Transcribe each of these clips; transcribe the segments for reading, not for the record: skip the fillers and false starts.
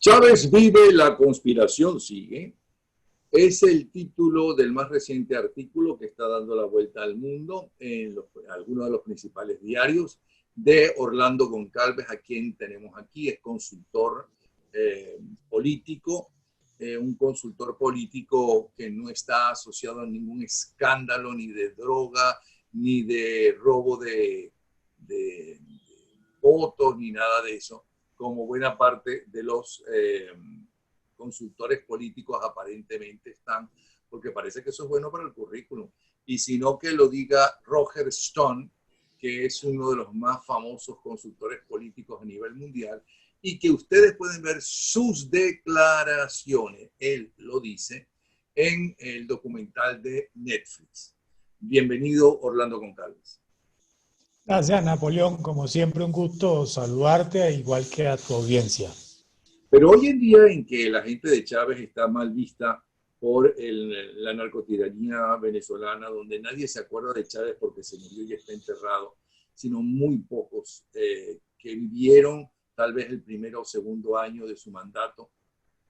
Chávez vive, la conspiración sigue. Es el título del más reciente artículo que está dando la vuelta al mundo en algunos de los principales diarios de Orlando Goncalves, a quien tenemos aquí. Es consultor político, un consultor político que no está asociado a ningún escándalo ni de droga, ni de robo de votos, ni nada de eso, como buena parte de los consultores políticos aparentemente están, porque parece que eso es bueno para el currículum. Y si no, que lo diga Roger Stone, que es uno de los más famosos consultores políticos a nivel mundial, y que ustedes pueden ver sus declaraciones, él lo dice, en el documental de Netflix. Bienvenido, Orlando Goncalves. Gracias, Napoleón. Como siempre, un gusto saludarte, igual que a tu audiencia. Pero hoy en día en que la gente de Chávez está mal vista por la narcotiranía venezolana, donde nadie se acuerda de Chávez porque se murió y está enterrado, sino muy pocos que vivieron tal vez el primero o segundo año de su mandato.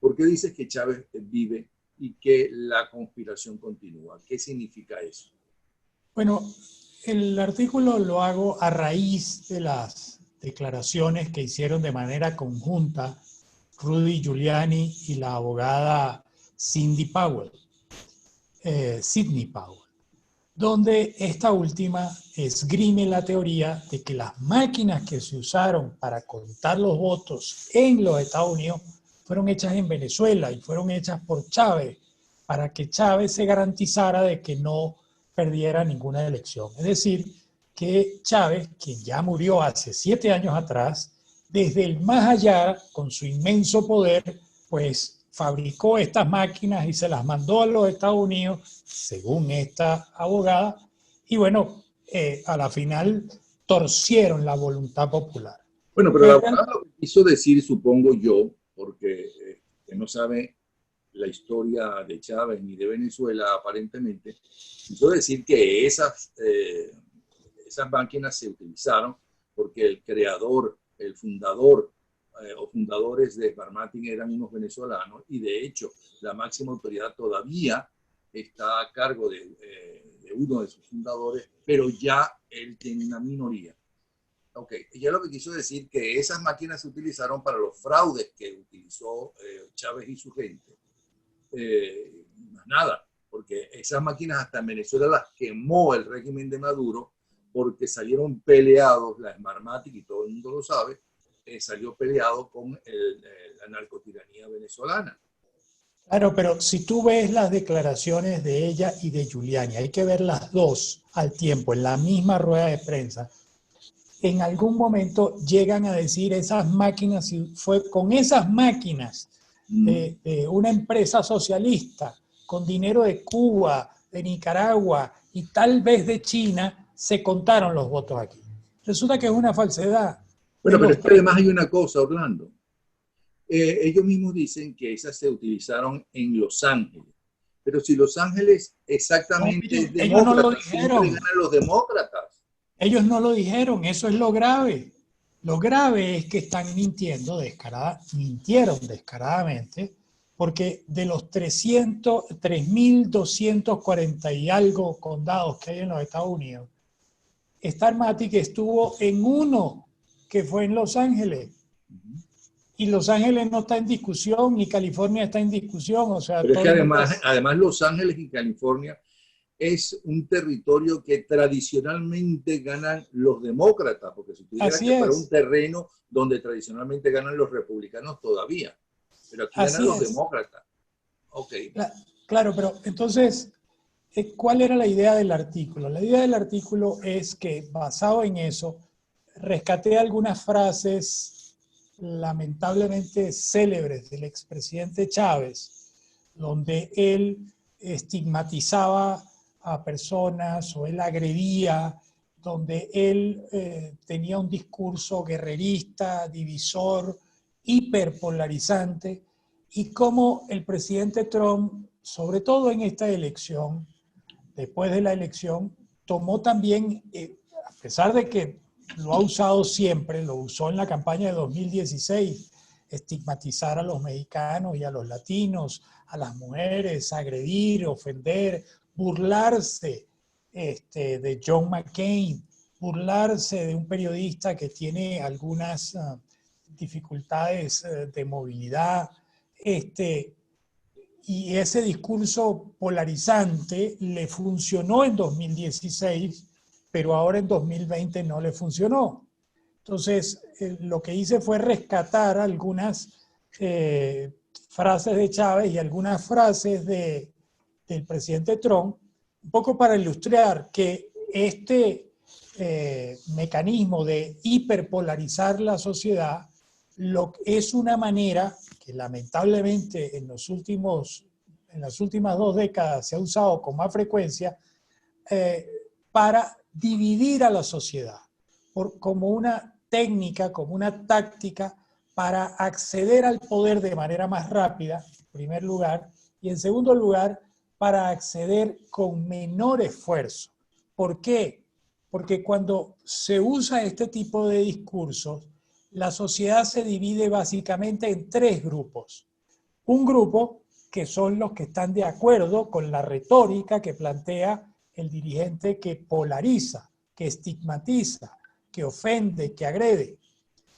¿Por qué dices que Chávez vive y que la conspiración continúa? ¿Qué significa eso? Bueno, el artículo lo hago a raíz de las declaraciones que hicieron de manera conjunta Rudy Giuliani y la abogada Sidney Powell, donde esta última esgrime la teoría de que las máquinas que se usaron para contar los votos en los Estados Unidos fueron hechas en Venezuela y fueron hechas por Chávez, para que Chávez se garantizara de que no perdiera ninguna elección. Es decir, que Chávez, quien ya murió hace 7 años atrás, desde el más allá, con su inmenso poder, pues fabricó estas máquinas y se las mandó a los Estados Unidos, según esta abogada, y bueno, a la final torcieron la voluntad popular. Bueno, pero la abogada lo que quiso decir, supongo yo, porque que no sabe la historia de Chávez ni de Venezuela aparentemente, quiso decir que esas máquinas se utilizaron porque el creador, el fundador o fundadores de Smartmatic eran unos venezolanos, y de hecho la máxima autoridad todavía está a cargo de uno de sus fundadores, pero ya él tiene una minoría. Ok, ella lo que quiso decir que esas máquinas se utilizaron para los fraudes que utilizó Chávez y su gente. Más nada, porque esas máquinas hasta en Venezuela las quemó el régimen de Maduro, porque salieron peleados, la Smartmatic, y todo el mundo lo sabe, salió peleado con la narcotiranía venezolana. Claro, pero si tú ves las declaraciones de ella y de Giuliani, hay que ver las dos al tiempo, en la misma rueda de prensa. En algún momento llegan a decir esas máquinas, fue con esas máquinas de una empresa socialista, con dinero de Cuba, de Nicaragua y tal vez de China, se contaron los votos aquí. Resulta que es una falsedad. Bueno, pero es que además hay una cosa, Orlando. Ellos mismos dicen que esas se utilizaron en Los Ángeles. Pero si Los Ángeles exactamente no, es demócrata, ellos no lo dijeron. Siempre ganan los demócratas. Ellos no lo dijeron, eso es lo grave. Lo grave es que están mintieron descaradamente, porque de los 3.240 y algo condados que hay en los Estados Unidos, Smartmatic estuvo en uno, que fue en Los Ángeles. Y Los Ángeles no está en discusión, ni California está en discusión. O sea, pero es que además Los Ángeles y California es un territorio que tradicionalmente ganan los demócratas, porque si tú dijeras que fuera un terreno donde tradicionalmente ganan los republicanos todavía, pero aquí ganan los demócratas. Okay. Claro, pero entonces, ¿cuál era la idea del artículo? La idea del artículo es que, basado en eso, rescaté algunas frases lamentablemente célebres del expresidente Chávez, donde él estigmatizaba a personas o él agredía, donde él tenía un discurso guerrerista, divisor, hiperpolarizante, y cómo el presidente Trump, sobre todo en esta elección, después de la elección, tomó también, a pesar de que lo ha usado siempre, lo usó en la campaña de 2016, estigmatizar a los mexicanos y a los latinos, a las mujeres, agredir, ofender, burlarse de John McCain, burlarse de un periodista que tiene algunas dificultades de movilidad, y ese discurso polarizante le funcionó en 2016, pero ahora en 2020 no le funcionó. Entonces, lo que hice fue rescatar algunas frases de Chávez y algunas frases del presidente Trump, un poco para ilustrar que este mecanismo de hiperpolarizar la sociedad es una manera que lamentablemente en las últimas 2 décadas se ha usado con más frecuencia para dividir a la sociedad, como una técnica, como una táctica para acceder al poder de manera más rápida, en primer lugar, y en segundo lugar, para acceder con menor esfuerzo. ¿Por qué? Porque cuando se usa este tipo de discursos, la sociedad se divide básicamente en 3 grupos. Un grupo que son los que están de acuerdo con la retórica que plantea el dirigente que polariza, que estigmatiza, que ofende, que agrede.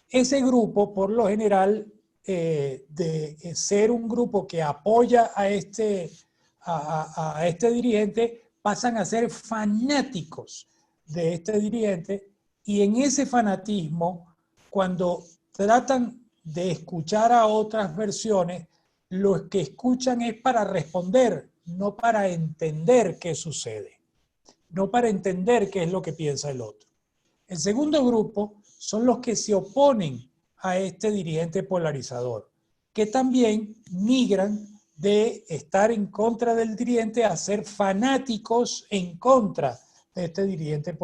Ese grupo, por lo general, de ser un grupo que apoya a este dirigente, pasan a ser fanáticos de este dirigente, y en ese fanatismo, cuando tratan de escuchar a otras versiones, lo que escuchan es para responder, no para entender qué sucede, no para entender qué es lo que piensa el otro. El segundo grupo son los que se oponen a este dirigente polarizador, que también migran de estar en contra del dirigente a ser fanáticos en contra de este dirigente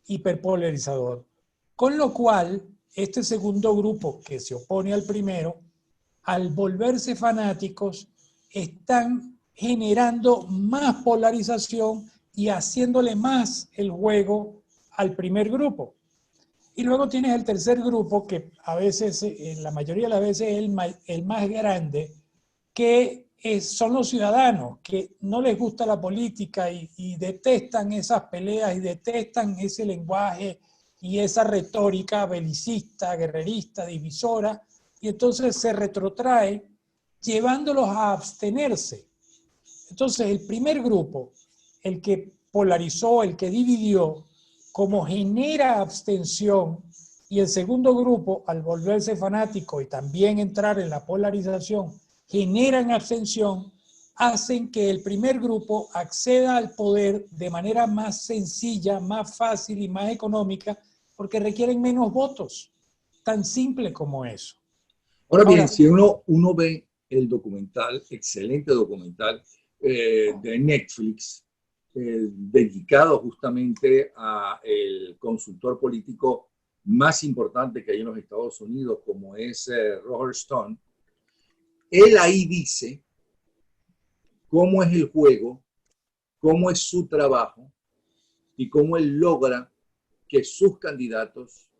hiperpolarizador. Con lo cual, este segundo grupo que se opone al primero, al volverse fanáticos, están generando más polarización y haciéndole más el juego al primer grupo. Y luego tienes el tercer grupo, que a veces, en la mayoría de las veces, es el más grande, que son los ciudadanos, que no les gusta la política y detestan esas peleas y detestan ese lenguaje y esa retórica belicista, guerrerista, divisora, y entonces se retrotrae llevándolos a abstenerse. Entonces, el primer grupo, el que polarizó, el que dividió, como genera abstención, y el segundo grupo, al volverse fanático y también entrar en la polarización, generan abstención, hacen que el primer grupo acceda al poder de manera más sencilla, más fácil y más económica, porque requieren menos votos. Tan simple como eso. Ahora bien, Ahora, si uno ve el documental, excelente documental de Netflix, dedicado justamente a el consultor político más importante que hay en los Estados Unidos, como es Roger Stone, él ahí dice cómo es el juego, cómo es su trabajo y cómo él logra que sus candidatos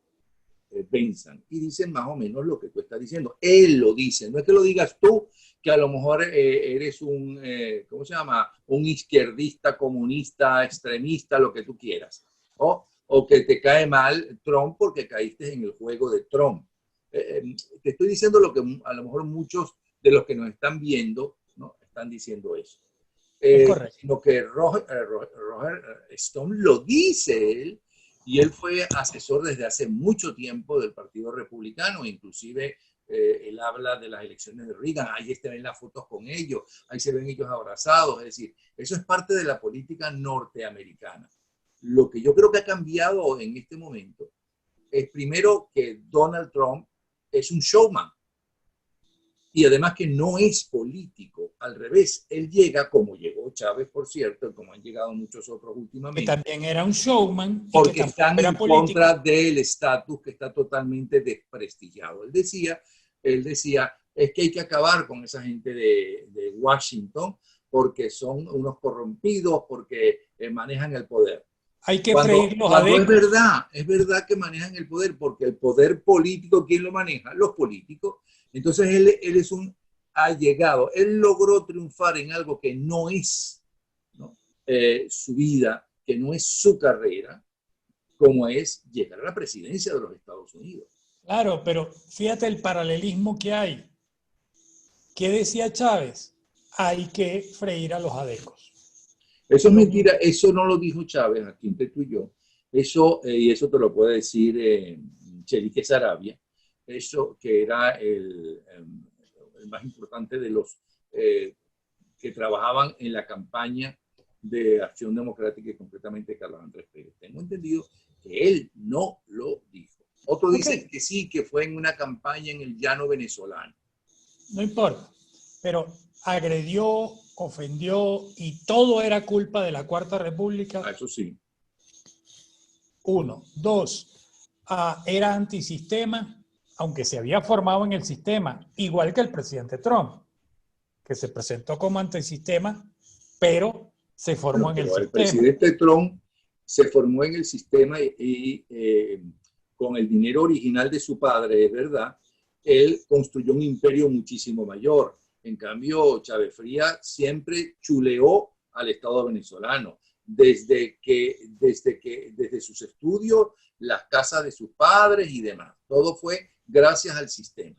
venzan. Y dicen más o menos lo que tú estás diciendo. Él lo dice, no es que lo digas tú, que a lo mejor eres un, ¿cómo se llama? Un izquierdista, comunista, extremista, lo que tú quieras. O que te cae mal Trump porque caíste en el juego de Trump. Te estoy diciendo lo que a lo mejor muchos de los que nos están viendo, ¿no?, están diciendo eso. es correcto. Sino que Roger Stone lo dice él, y él fue asesor desde hace mucho tiempo del Partido Republicano, inclusive él habla de las elecciones de Reagan, ahí se ven las fotos con ellos, ahí se ven ellos abrazados, es decir, eso es parte de la política norteamericana. Lo que yo creo que ha cambiado en este momento es primero que Donald Trump es un showman, y además que no es político, al revés, él llega como llegó Chávez, por cierto, como han llegado muchos otros Que últimamente, también era un showman y que porque tampoco están era en contra político. del estatus que está totalmente desprestigiado. Él decía, es que hay que acabar con esa gente de Washington porque son unos corrompidos, porque manejan el poder. hay que freír los Cuando adecos. es verdad que manejan el poder, porque el poder político, ¿quién lo maneja? Los políticos. Entonces él es un allegado, él logró triunfar en algo que no es, ¿no? Su vida, que no es su carrera, como es llegar a la presidencia de los Estados Unidos. Claro, pero fíjate el paralelismo que hay. ¿Qué decía Chávez? Hay que freír a los adecos. Eso es mentira, eso no lo dijo Chávez, aquí entre tú y yo. Eso, y eso te lo puede decir Chelique Sarabia, eso que era el más importante de los que trabajaban en la campaña de Acción Democrática y concretamente Carlos Andrés Pérez. Tengo entendido que él no lo dijo. Otro dice que sí, que fue en una campaña en el llano venezolano. No importa, pero agredió, ofendió y todo era culpa de la Cuarta República. Eso sí. Uno. Dos, era antisistema, aunque se había formado en el sistema, igual que el presidente Trump, que se presentó como antisistema, pero se formó en el sistema. El presidente Trump se formó en el sistema y con el dinero original de su padre, es verdad, él construyó un imperio muchísimo mayor. En cambio, Chávez Frías siempre chuleó al Estado venezolano. Desde sus estudios, las casas de sus padres y demás. Todo fue gracias al sistema.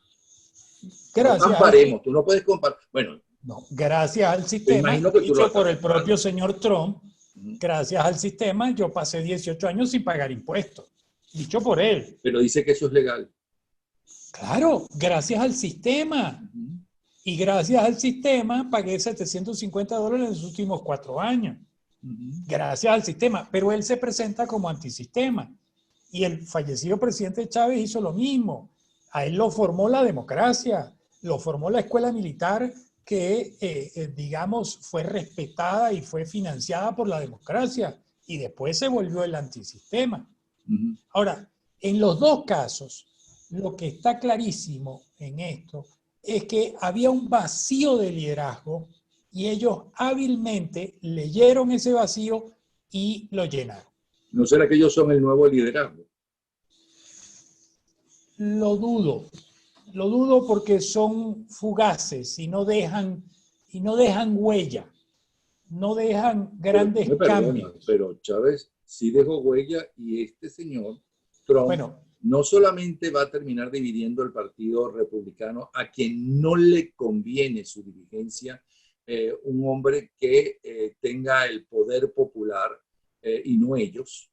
Gracias. No comparemos, tú no puedes comparar. Bueno, no, gracias al sistema, dicho por el propio señor Trump, gracias al sistema, yo pasé 18 años sin pagar impuestos. Dicho por él. Pero dice que eso es legal. Claro, gracias al sistema. Y gracias al sistema pagué $750 en los últimos 4 años. Gracias al sistema. Pero él se presenta como antisistema. Y el fallecido presidente Chávez hizo lo mismo. A él lo formó la democracia, lo formó la escuela militar que, digamos, fue respetada y fue financiada por la democracia. Y después se volvió el antisistema. Ahora, en los dos casos, lo que está clarísimo en esto es que había un vacío de liderazgo y ellos hábilmente leyeron ese vacío y lo llenaron. ¿No será que ellos son el nuevo liderazgo? Lo dudo porque son fugaces y no dejan huella, no dejan grandes cambios. Pero Chávez sí dejó huella y este señor, Trump, bueno, no solamente va a terminar dividiendo el Partido Republicano, a quien no le conviene su dirigencia, un hombre que tenga el poder popular y no ellos,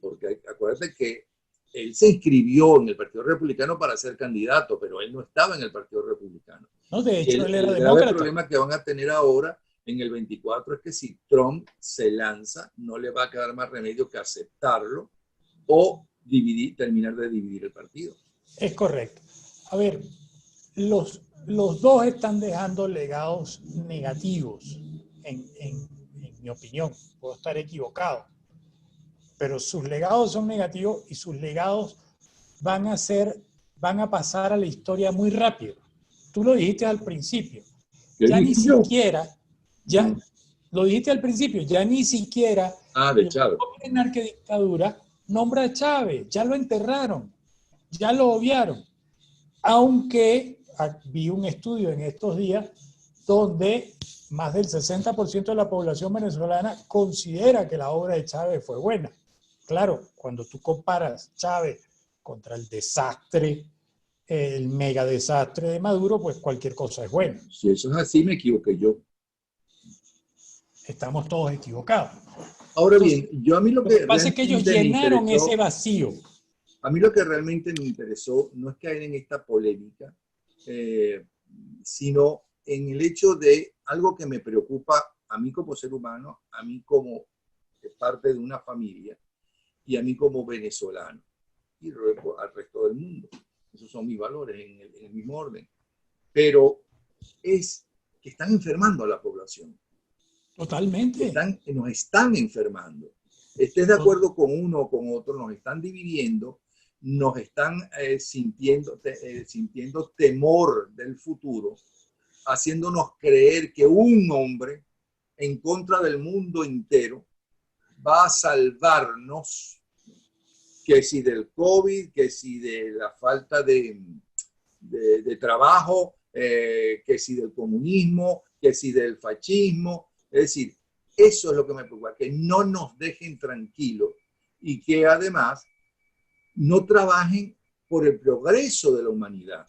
porque acuérdate que él se inscribió en el Partido Republicano para ser candidato, pero él no estaba en el Partido Republicano. No, de hecho, él era demócrata. El demócrata. problema que van a tener ahora en el 24 es que si Trump se lanza, no le va a quedar más remedio que aceptarlo o terminar de dividir el partido. Es correcto. A ver, los dos están dejando legados negativos, en mi opinión. Puedo estar equivocado. Pero sus legados son negativos y sus legados van a pasar a la historia muy rápido. Tú lo dijiste al principio. Ya ni siquiera, lo dijiste al principio, ya ni siquiera de Chávez. En arquidictadura nombra a Chávez, ya lo enterraron, ya lo obviaron. Aunque vi un estudio en estos días donde más del 60% de la población venezolana considera que la obra de Chávez fue buena. Claro, cuando tú comparas Chávez contra el desastre, el mega desastre de Maduro, pues cualquier cosa es buena. Si eso es así, me equivoqué yo. Estamos todos equivocados. Ahora bien, yo a mí lo que pasa es que ellos llenaron ese vacío. A mí lo que realmente me interesó no es caer en esta polémica, sino en el hecho de algo que me preocupa a mí como ser humano, a mí como parte de una familia y a mí como venezolano y al resto del mundo. Esos son mis valores en el mismo orden. Pero es que están enfermando a la población. Totalmente. Nos están enfermando. Estés de acuerdo con uno o con otro, nos están dividiendo, nos están sintiendo temor del futuro, haciéndonos creer que un hombre en contra del mundo entero va a salvarnos, que si del COVID, que si de la falta de trabajo, que si del comunismo, que si del fascismo. Es decir, eso es lo que me preocupa, que no nos dejen tranquilos y que además no trabajen por el progreso de la humanidad,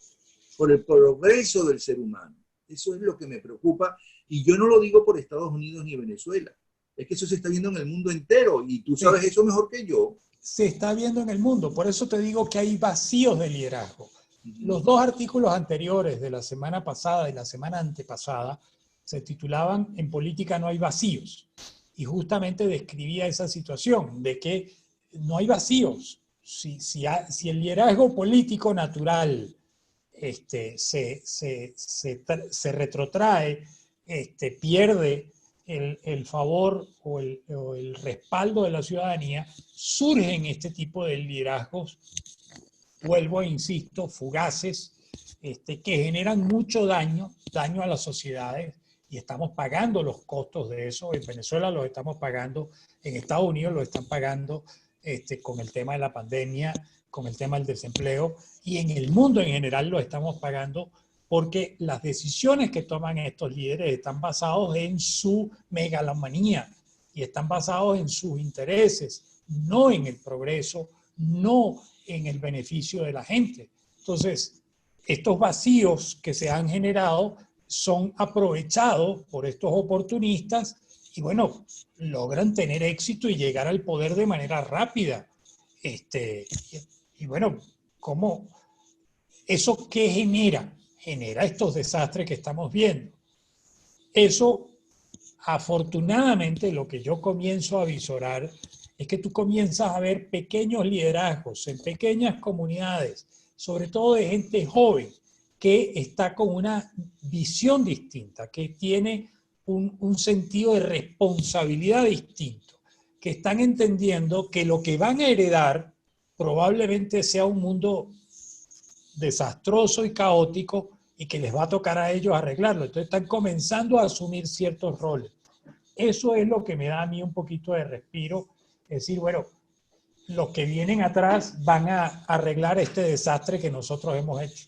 por el progreso del ser humano. Eso es lo que me preocupa, y yo no lo digo por Estados Unidos ni Venezuela, es que eso se está viendo en el mundo entero, y tú sabes eso mejor que yo. Se está viendo en el mundo, por eso te digo que hay vacíos de liderazgo. Los dos artículos anteriores de la semana pasada y la semana antepasada se titulaban "En política no hay vacíos", y justamente describía esa situación de que no hay vacíos. Si el liderazgo político natural se retrotrae, pierde el favor o el respaldo de la ciudadanía, surgen este tipo de liderazgos, vuelvo e insisto, fugaces, que generan mucho daño a las sociedades, y estamos pagando los costos de eso. En Venezuela los estamos pagando, en Estados Unidos lo están pagando con el tema de la pandemia, con el tema del desempleo, y en el mundo en general lo estamos pagando porque las decisiones que toman estos líderes están basados en su megalomanía y están basados en sus intereses, no en el progreso, no en el beneficio de la gente. Entonces, estos vacíos que se han generado son aprovechados por estos oportunistas y, bueno, logran tener éxito y llegar al poder de manera rápida. Y bueno, ¿cómo? ¿Eso qué genera? Genera estos desastres que estamos viendo. Eso, afortunadamente, lo que yo comienzo a visorar es que tú comienzas a ver pequeños liderazgos en pequeñas comunidades, sobre todo de gente joven, que está con una visión distinta, que tiene un sentido de responsabilidad distinto, que están entendiendo que lo que van a heredar probablemente sea un mundo desastroso y caótico y que les va a tocar a ellos arreglarlo. Entonces están comenzando a asumir ciertos roles. Eso es lo que me da a mí un poquito de respiro, es decir, bueno, los que vienen atrás van a arreglar este desastre que nosotros hemos hecho.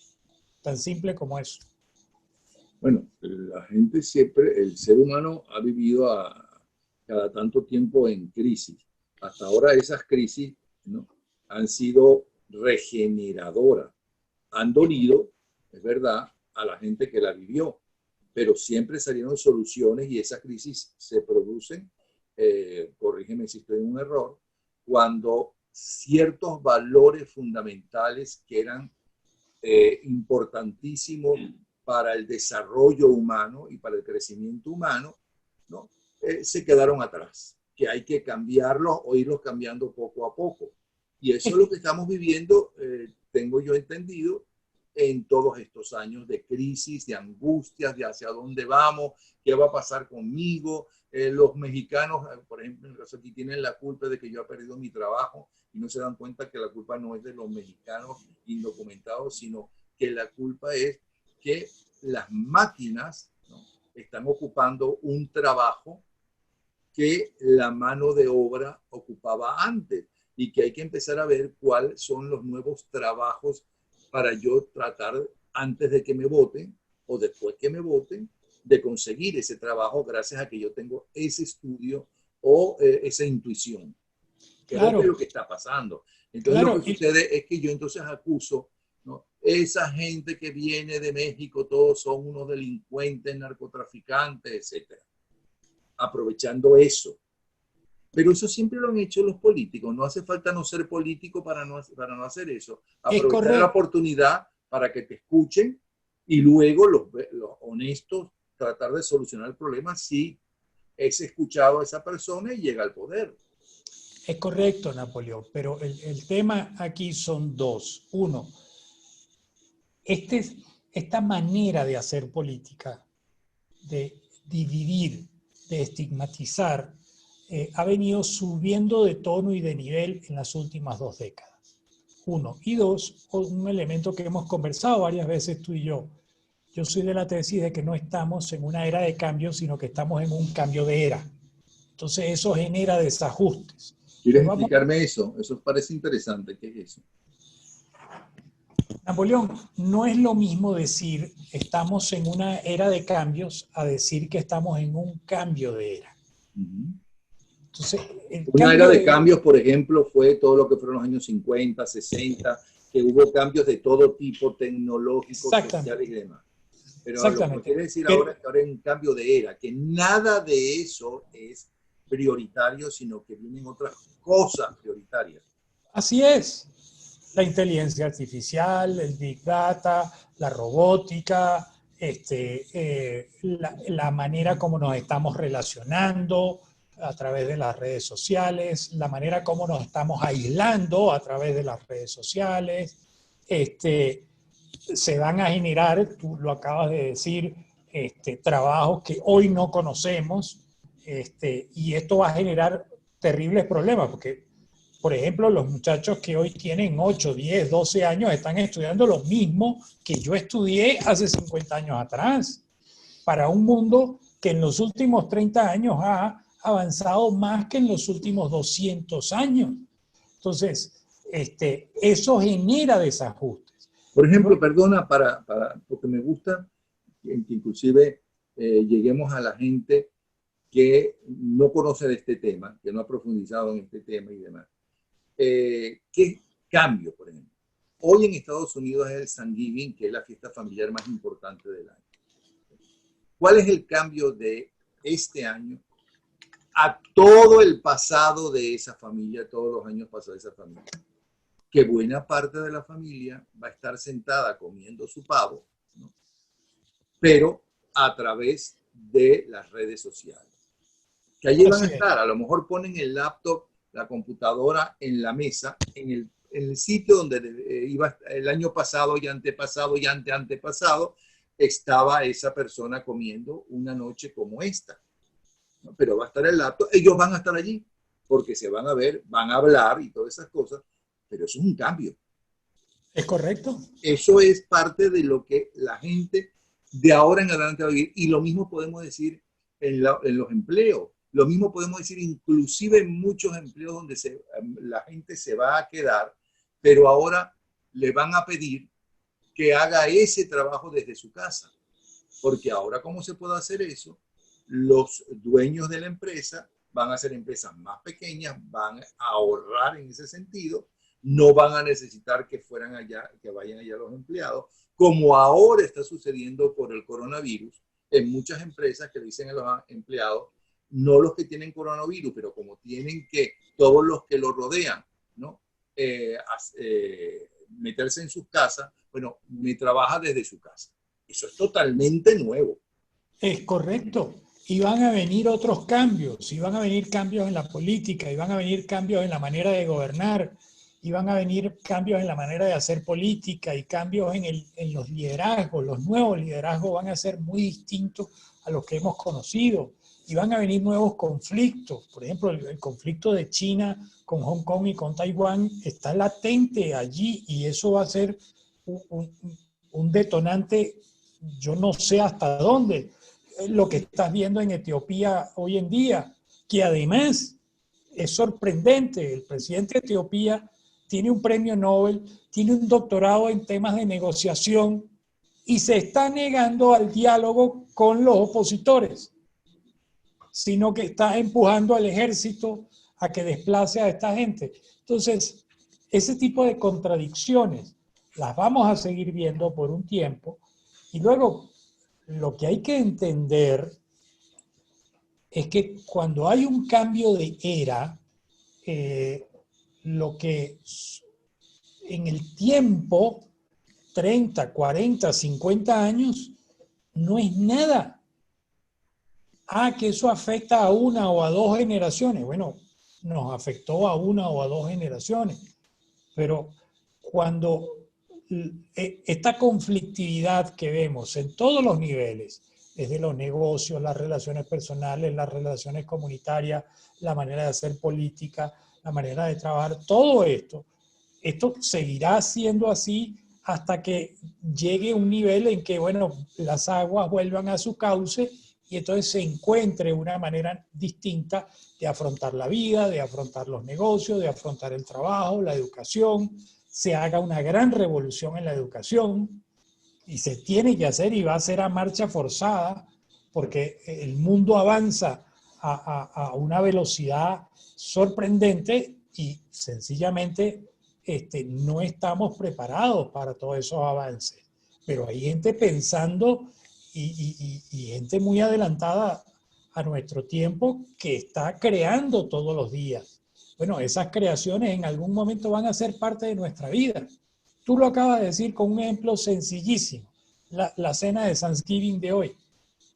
Tan simple como eso. Bueno, la gente siempre, el ser humano ha vivido cada tanto tiempo en crisis. Hasta ahora esas crisis, ¿no?, han sido regeneradoras. Han dolido, es verdad, a la gente que la vivió, pero siempre salieron soluciones, y esas crisis se producen, corrígeme si estoy en un error, cuando ciertos valores fundamentales que eran importantísimos para el desarrollo humano y para el crecimiento humano, ¿no?, se quedaron atrás, que hay que cambiarlos o irlos cambiando poco a poco. Y eso es lo que estamos viviendo, tengo yo entendido, en todos estos años de crisis, de angustias, de hacia dónde vamos, qué va a pasar conmigo. Los mexicanos, por ejemplo, en el caso aquí, tienen la culpa de que yo he perdido mi trabajo, y no se dan cuenta que la culpa no es de los mexicanos indocumentados, sino que la culpa es que las máquinas, ¿no?, están ocupando un trabajo que la mano de obra ocupaba antes, y que hay que empezar a ver cuáles son los nuevos trabajos para yo tratar, antes de que me voten o después que me voten, de conseguir ese trabajo gracias a que yo tengo ese estudio o esa intuición. Claro. Es lo que está pasando. Entonces, claro, lo que sucede es que yo entonces acuso, ¿no?, esa gente que viene de México, todos son unos delincuentes, narcotraficantes, etcétera, aprovechando eso. Pero eso siempre lo han hecho los políticos. No hace falta no ser político para no hacer eso. Aprovechar la oportunidad para que te escuchen, y luego los honestos tratar de solucionar el problema si es escuchado a esa persona y llega al poder. Es correcto, Napoleón, pero el tema aquí son dos. Uno, esta manera de hacer política, de dividir, de estigmatizar, ha venido subiendo de tono y de nivel en las últimas 2 décadas. Uno. Y dos, un elemento que hemos conversado varias veces tú y yo. Yo soy de la tesis de que no estamos en una era de cambio, sino que estamos en un cambio de era. Entonces eso genera desajustes. ¿Quieres Vamos, explicarme eso? Eso parece interesante. ¿Qué es eso? Napoleón, no es lo mismo decir estamos en una era de cambios a decir que estamos en un cambio de era. Uh-huh. Entonces, el Una era cambio de cambios, por ejemplo, fue todo lo que fueron los años 50, 60, que hubo cambios de todo tipo, tecnológicos, sociales y demás. Pero lo que quiere decir ahora es que ahora hay un cambio de era, que nada de eso es prioritario, sino que vienen otras cosas prioritarias. Así es. La inteligencia artificial, el Big Data, la robótica, la manera como nos estamos relacionando a través de las redes sociales, la manera como nos estamos aislando a través de las redes sociales. Se van a generar, tú lo acabas de decir, trabajos que hoy no conocemos, y esto va a generar terribles problemas, porque, por ejemplo, los muchachos que hoy tienen 8, 10, 12 años están estudiando lo mismo que yo estudié hace 50 años atrás, para un mundo que en los últimos 30 años ha avanzado más que en los últimos 200 años. Entonces, eso genera desajustes. Por ejemplo, perdona, porque me gusta que inclusive lleguemos a la gente que no conoce de este tema, que no ha profundizado en este tema y demás. ¿Qué cambio, por ejemplo? Hoy en Estados Unidos es el Thanksgiving, que es la fiesta familiar más importante del año. ¿Cuál es el cambio de este año a todo el pasado de esa familia, todos los años pasados de esa familia? Que buena parte de la familia va a estar sentada comiendo su pavo, ¿no? Pero a través de las redes sociales. Que allí van a estar, a lo mejor ponen el laptop, la computadora en la mesa, en el sitio donde iba el año pasado y antepasado y antepasado, estaba esa persona comiendo una noche como esta, ¿no? Pero va a estar el laptop, ellos van a estar allí, porque se van a ver, van a hablar y todas esas cosas, pero eso es un cambio. ¿Es correcto? Eso es parte de lo que la gente de ahora en adelante va a vivir. Y lo mismo podemos decir en los empleos. Lo mismo podemos decir inclusive en muchos empleos donde la gente se va a quedar, pero ahora le van a pedir que haga ese trabajo desde su casa. Porque ahora, ¿cómo se puede hacer eso? Los dueños de la empresa van a ser empresas más pequeñas, van a ahorrar en ese sentido, no van a necesitar que fueran allá, que vayan allá los empleados, como ahora está sucediendo por el coronavirus en muchas empresas que dicen a los empleados, no los que tienen coronavirus, pero como tienen que todos los que lo rodean, ¿no? Meterse en sus casas, bueno, me trabaja desde su casa. Eso es totalmente nuevo. Es correcto. Y van a venir otros cambios, y van a venir cambios en la política, y van a venir cambios en la manera de gobernar, y van a venir cambios en la manera de hacer política, y cambios en los liderazgos. Los nuevos liderazgos van a ser muy distintos a los que hemos conocido, y van a venir nuevos conflictos. Por ejemplo, el conflicto de China con Hong Kong y con Taiwán está latente allí, y eso va a ser un detonante, yo no sé hasta dónde. Lo que estás viendo en Etiopía hoy en día, que además es sorprendente. El presidente de Etiopía tiene un premio Nobel, tiene un doctorado en temas de negociación y se está negando al diálogo con los opositores, sino que está empujando al ejército a que desplace a esta gente. Entonces, ese tipo de contradicciones las vamos a seguir viendo por un tiempo y luego lo que hay que entender es que cuando hay un cambio de era, lo que en el tiempo, 30, 40, 50 años, no es nada. Que eso afecta a una o a dos generaciones. Bueno, nos afectó a una o a dos generaciones, pero cuando esta conflictividad que vemos en todos los niveles, desde los negocios, las relaciones personales, las relaciones comunitarias, la manera de hacer política, la manera de trabajar, todo esto seguirá siendo así hasta que llegue un nivel en que, bueno, las aguas vuelvan a su cauce y entonces se encuentre una manera distinta de afrontar la vida, de afrontar los negocios, de afrontar el trabajo, la educación, se haga una gran revolución en la educación y se tiene que hacer y va a ser a marcha forzada porque el mundo avanza a una velocidad sorprendente y sencillamente no estamos preparados para todos esos avances. Pero hay gente pensando y gente muy adelantada a nuestro tiempo que está creando todos los días. Bueno, esas creaciones en algún momento van a ser parte de nuestra vida. Tú lo acabas de decir con un ejemplo sencillísimo, la cena de Thanksgiving de hoy.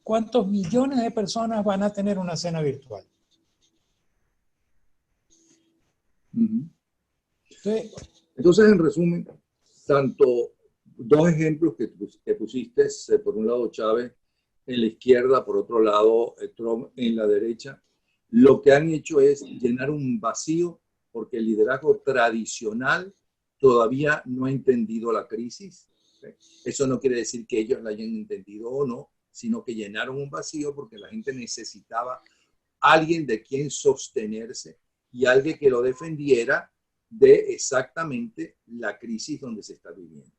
¿Cuántos millones de personas van a tener una cena virtual? Entonces, en resumen, tanto dos ejemplos que pusiste, por un lado Chávez en la izquierda, por otro lado Trump en la derecha, lo que han hecho es llenar un vacío porque el liderazgo tradicional todavía no ha entendido la crisis. Eso no quiere decir que ellos la hayan entendido o no, sino que llenaron un vacío porque la gente necesitaba alguien de quien sostenerse y alguien que lo defendiera de exactamente la crisis donde se está viviendo.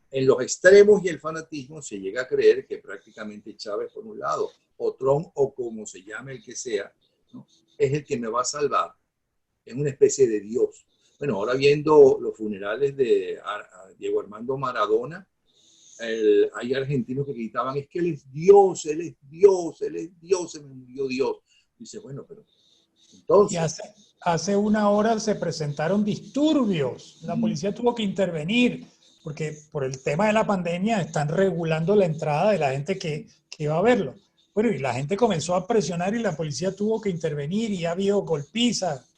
En los extremos y el fanatismo se llega a creer que prácticamente Chávez por un lado, o Trump, o como se llame el que sea, ¿no?, es el que me va a salvar. Es una especie de Dios. Bueno, ahora viendo los funerales de Diego Armando Maradona, hay argentinos que gritaban, es que él es Dios, él es Dios, él es Dios, se me murió Dios. Dice, bueno, pero entonces... Y hace una hora se presentaron disturbios. La policía tuvo que intervenir porque por el tema de la pandemia están regulando la entrada de la gente que va a verlo. Bueno, y la gente comenzó a presionar y la policía tuvo que intervenir y ha habido golpizas.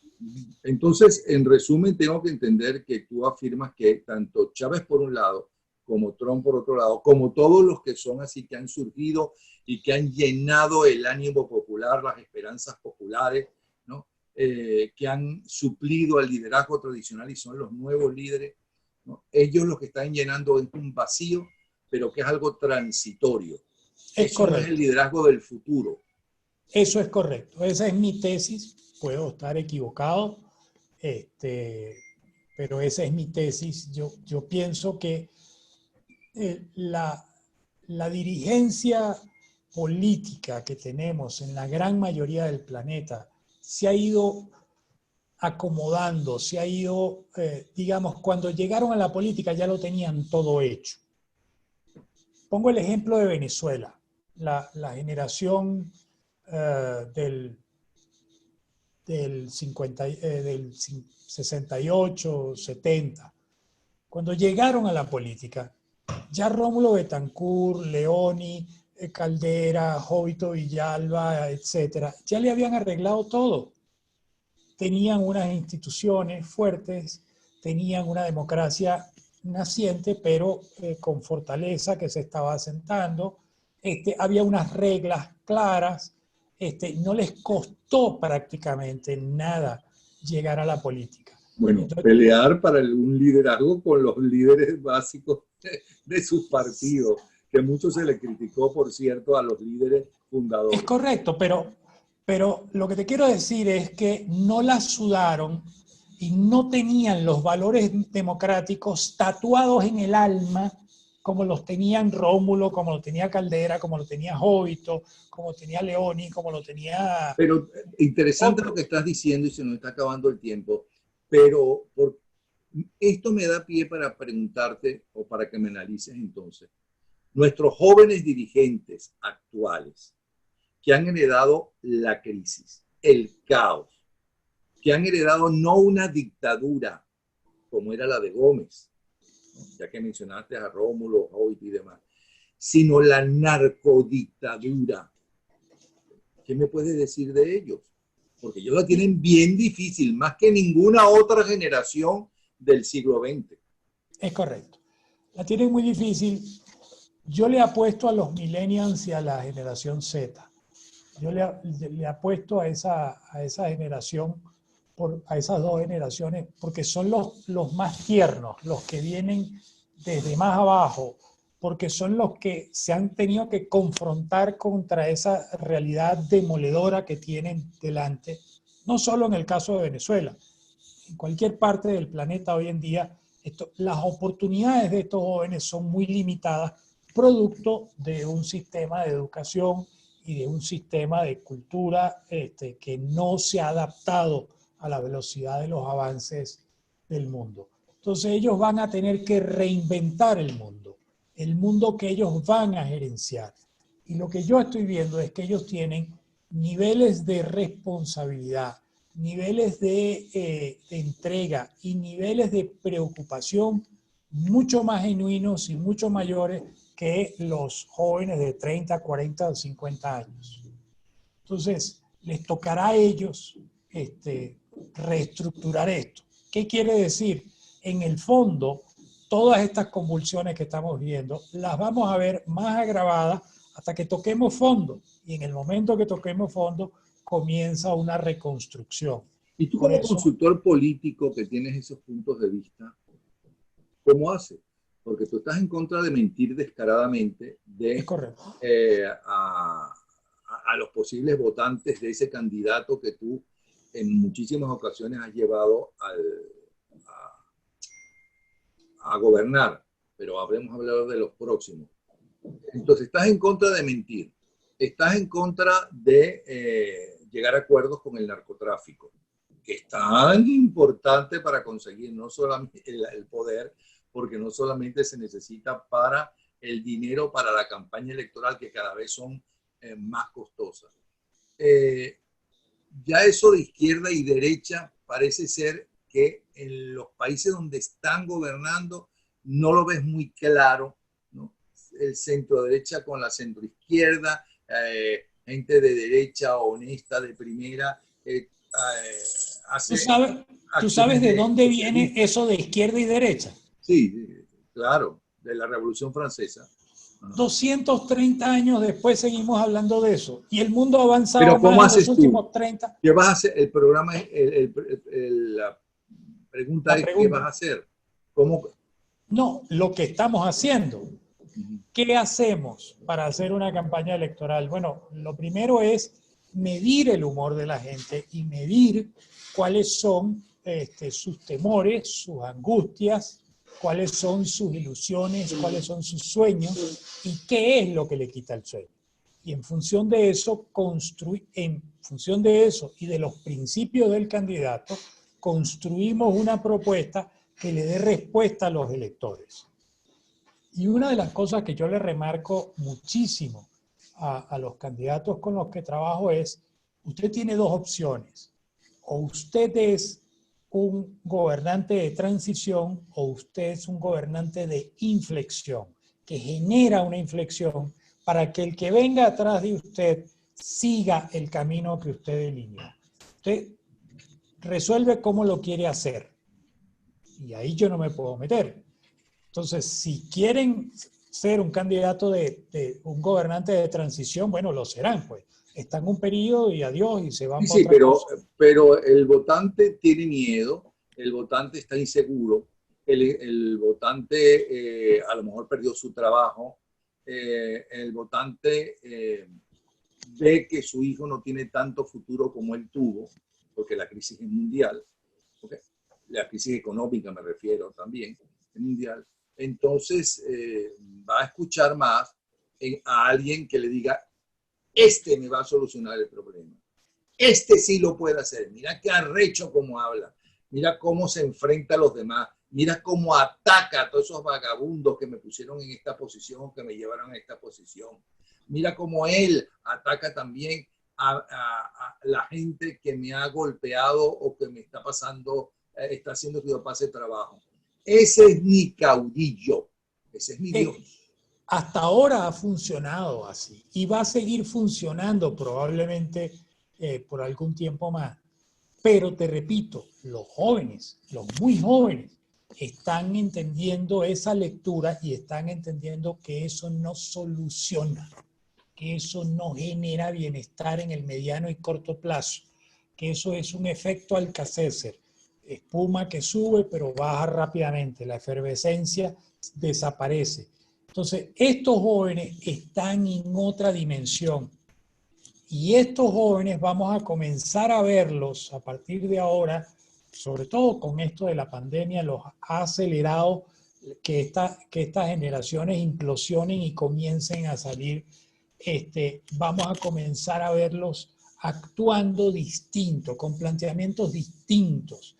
Entonces, en resumen, tengo que entender que tú afirmas que tanto Chávez por un lado, como Trump por otro lado, como todos los que son así que han surgido y que han llenado el ánimo popular, las esperanzas populares, ¿no?, que han suplido al liderazgo tradicional y son los nuevos líderes, ¿no?, ellos lo que están llenando es un vacío, pero que es algo transitorio. Eso no es el liderazgo del futuro. Eso es correcto. Esa es mi tesis. Puedo estar equivocado, pero esa es mi tesis. Yo pienso que la dirigencia política que tenemos en la gran mayoría del planeta se ha ido acomodando, se ha ido, digamos, cuando llegaron a la política ya lo tenían todo hecho. Pongo el ejemplo de Venezuela, la generación del 68, 70. Cuando llegaron a la política, ya Rómulo Betancourt, Leoni, Caldera, Jovito Villalba, etcétera, ya le habían arreglado todo. Tenían unas instituciones fuertes, tenían una democracia naciente, pero con fortaleza que se estaba asentando. Había unas reglas claras. No les costó prácticamente nada llegar a la política. Bueno, entonces, pelear para un liderazgo con los líderes básicos de sus partidos, que mucho se le criticó, por cierto, a los líderes fundadores. Es correcto, pero lo que te quiero decir es que no la sudaron y no tenían los valores democráticos tatuados en el alma como los tenían Rómulo, como lo tenía Caldera, como lo tenía Jovito, como tenía Leoni, como lo tenía... Pero interesante lo que estás diciendo y se nos está acabando el tiempo, pero esto me da pie para preguntarte o para que me analices entonces. Nuestros jóvenes dirigentes actuales que han heredado la crisis, el caos, que han heredado no una dictadura como era la de Gómez, ya que mencionaste a Rómulo, Jovito y demás, sino la narcodictadura. ¿Qué me puedes decir de ellos? Porque ellos la tienen bien difícil, más que ninguna otra generación del siglo XX. Es correcto. La tienen muy difícil. Yo le apuesto a los millennials y a la generación Z. Yo le apuesto a esa generación, a esas dos generaciones, porque son los más tiernos, los que vienen desde más abajo, porque son los que se han tenido que confrontar contra esa realidad demoledora que tienen delante, no solo en el caso de Venezuela, en cualquier parte del planeta hoy en día, las oportunidades de estos jóvenes son muy limitadas, producto de un sistema de educación y de un sistema de cultura que no se ha adaptado a la velocidad de los avances del mundo. Entonces ellos van a tener que reinventar el mundo que ellos van a gerenciar. Y lo que yo estoy viendo es que ellos tienen niveles de responsabilidad, niveles de entrega y niveles de preocupación mucho más genuinos y mucho mayores que los jóvenes de 30, 40 o 50 años. Entonces, les tocará a ellos reestructurar esto. ¿Qué quiere decir? En el fondo, todas estas convulsiones que estamos viendo las vamos a ver más agravadas hasta que toquemos fondo. Y en el momento que toquemos fondo, comienza una reconstrucción. Y tú como consultor político que tienes esos puntos de vista, ¿cómo haces? Porque tú estás en contra de mentir descaradamente a los posibles votantes de ese candidato que tú en muchísimas ocasiones has llevado a gobernar, pero habremos hablado de los próximos. Entonces, estás en contra de mentir, estás en contra de llegar a acuerdos con el narcotráfico, que es tan importante para conseguir no solamente el poder, porque no solamente se necesita para el dinero, para la campaña electoral, que cada vez son más costosas. Ya eso de izquierda y derecha parece ser que en los países donde están gobernando no lo ves muy claro, ¿no? El centro derecha con la centro izquierda, gente de derecha honesta de primera. ¿Tú sabes de dónde viene eso de izquierda y derecha? Sí, claro, de la Revolución Francesa. 230 años después seguimos hablando de eso. Y el mundo ha avanzado más en los últimos 30. ¿Qué vas a hacer? El programa, la pregunta es, ¿qué vas a hacer? ¿Cómo? No, lo que estamos haciendo. ¿Qué hacemos para hacer una campaña electoral? Bueno, lo primero es medir el humor de la gente y medir cuáles son sus temores, sus angustias, cuáles son sus ilusiones, cuáles son sus sueños y qué es lo que le quita el sueño. Y en función de eso, y de los principios del candidato, construimos una propuesta que le dé respuesta a los electores. Y una de las cosas que yo le remarco muchísimo a los candidatos con los que trabajo es, usted tiene dos opciones. O usted es un gobernante de transición o usted es un gobernante de inflexión, que genera una inflexión para que el que venga atrás de usted siga el camino que usted delineó. Usted resuelve cómo lo quiere hacer. Y ahí yo no me puedo meter. Entonces, si quieren ser un candidato de un gobernante de transición, bueno, lo serán, pues. Están un periodo y adiós y se van por otra cosa. Pero el votante tiene miedo, el votante está inseguro, el votante a lo mejor perdió su trabajo, el votante ve que su hijo no tiene tanto futuro como él tuvo, porque la crisis es mundial, ¿okay? La crisis económica me refiero también, es mundial. Entonces va a escuchar más a alguien que le diga, este me va a solucionar el problema. Este sí lo puede hacer. Mira qué arrecho como habla. Mira cómo se enfrenta a los demás. Mira cómo ataca a todos esos vagabundos que me pusieron en esta posición, que me llevaron a esta posición. Mira cómo él ataca también a la gente que me ha golpeado o que me está pasando, está haciendo que yo pase trabajo. Ese es mi caudillo. Ese es mi Dios. Hasta ahora ha funcionado así y va a seguir funcionando probablemente por algún tiempo más. Pero te repito, los jóvenes, los muy jóvenes, están entendiendo esa lectura y están entendiendo que eso no soluciona, que eso no genera bienestar en el mediano y corto plazo, que eso es un efecto Alka-Seltzer, espuma que sube pero baja rápidamente, la efervescencia desaparece. Entonces, estos jóvenes están en otra dimensión. Y estos jóvenes vamos a comenzar a verlos a partir de ahora, sobre todo con esto de la pandemia, los ha acelerado que estas generaciones implosionen y comiencen a salir. Vamos a comenzar a verlos actuando distinto, con planteamientos distintos,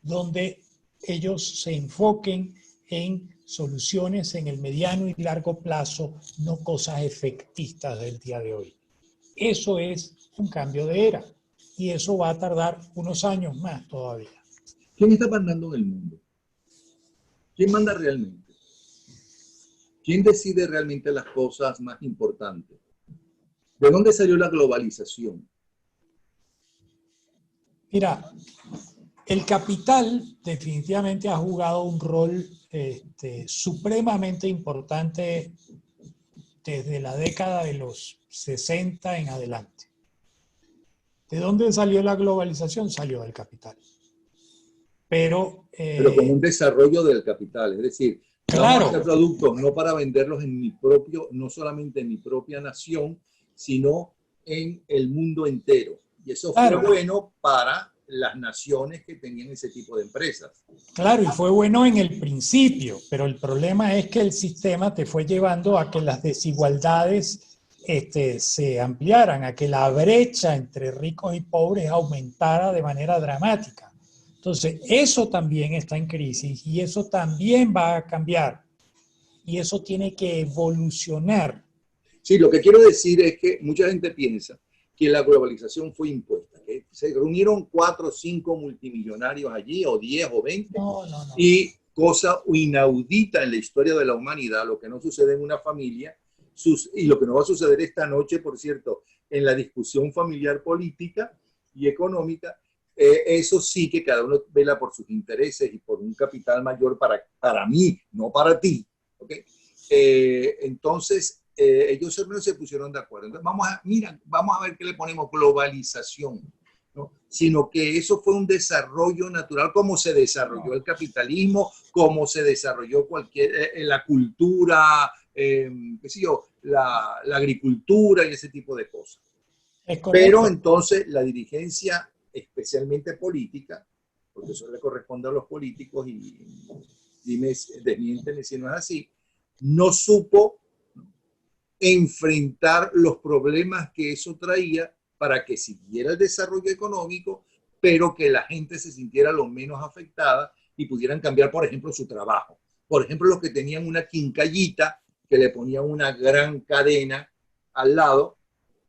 donde ellos se enfoquen en soluciones en el mediano y largo plazo, no cosas efectistas del día de hoy. Eso es un cambio de era y eso va a tardar unos años más todavía. ¿Quién está mandando en el mundo? ¿Quién manda realmente? ¿Quién decide realmente las cosas más importantes? ¿De dónde salió la globalización? Mira, el capital definitivamente ha jugado un rol supremamente importante desde la década de los 60 en adelante. ¿De dónde salió la globalización? Salió del capital. Pero como un desarrollo del capital, es decir, claro, vamos a hacer productos no para venderlos en mi propio, no solamente en mi propia nación, sino en el mundo entero. Y eso fue bueno para las naciones que tenían ese tipo de empresas. Claro, y fue bueno en el principio, pero el problema es que el sistema te fue llevando a que las desigualdades se ampliaran, a que la brecha entre ricos y pobres aumentara de manera dramática. Entonces, eso también está en crisis y eso también va a cambiar y eso tiene que evolucionar. Sí, lo que quiero decir es que mucha gente piensa que la globalización fue impuesta, que se reunieron 4 o 5 multimillonarios allí, o 10 o 20, y cosa inaudita en la historia de la humanidad, lo que no sucede en una familia, y lo que no va a suceder esta noche, por cierto, en la discusión familiar política y económica, eso sí que cada uno vela por sus intereses y por un capital mayor para mí, no para ti. ¿Okay? Entonces, ellos se pusieron de acuerdo. Entonces, vamos a ver qué le ponemos globalización, ¿no? Sino que eso fue un desarrollo natural, como se desarrolló el capitalismo, como se desarrolló la cultura, qué sé yo, la agricultura y ese tipo de cosas. Pero entonces la dirigencia, especialmente política, porque eso le corresponde a los políticos y desmiénteme si no es así, no supo enfrentar los problemas que eso traía para que siguiera el desarrollo económico, pero que la gente se sintiera lo menos afectada y pudieran cambiar, por ejemplo, su trabajo. Por ejemplo, los que tenían una quincallita, que le ponían una gran cadena al lado,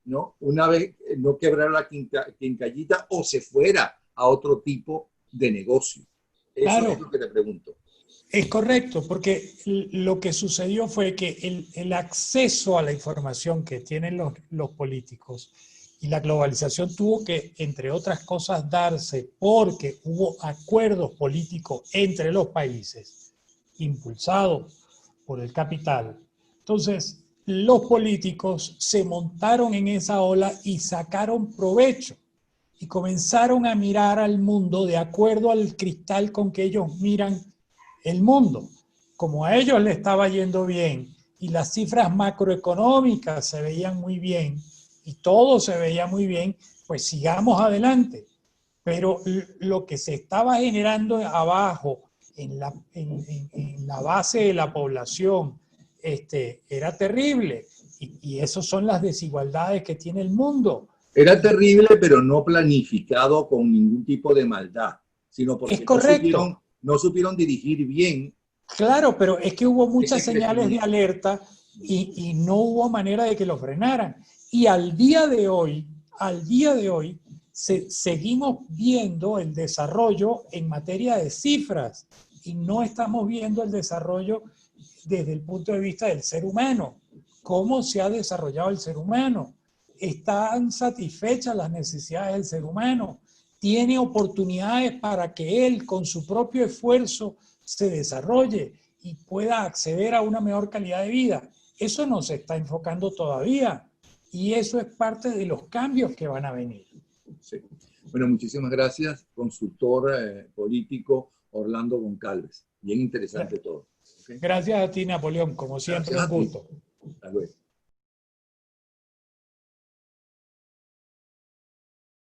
¿no? Una vez no quebrara la quincallita o se fuera a otro tipo de negocio. Eso es lo que te pregunto. Es correcto, porque lo que sucedió fue que el acceso a la información que tienen los políticos y la globalización tuvo que, entre otras cosas, darse porque hubo acuerdos políticos entre los países impulsados por el capital. Entonces, los políticos se montaron en esa ola y sacaron provecho y comenzaron a mirar al mundo de acuerdo al cristal con que ellos miran el mundo. Como a ellos les estaba yendo bien y las cifras macroeconómicas se veían muy bien y todo se veía muy bien, pues sigamos adelante. Pero lo que se estaba generando abajo en la base de la población era terrible. Y esas son las desigualdades que tiene el mundo. Era terrible, pero no planificado con ningún tipo de maldad, sino porque no supieron dirigir bien. Claro, pero es que hubo muchas señales de alerta y no hubo manera de que lo frenaran. Y al día de hoy, seguimos viendo el desarrollo en materia de cifras y no estamos viendo el desarrollo desde el punto de vista del ser humano. ¿Cómo se ha desarrollado el ser humano? ¿Están satisfechas las necesidades del ser humano? ¿Tiene oportunidades para que él, con su propio esfuerzo, se desarrolle y pueda acceder a una mejor calidad de vida? Eso no se está enfocando todavía y eso es parte de los cambios que van a venir. Sí. Bueno, muchísimas gracias, consultor político Orlando Goncalves. Bien interesante todo. Gracias a ti, Napoleón. Como siempre, un gusto. Hasta luego.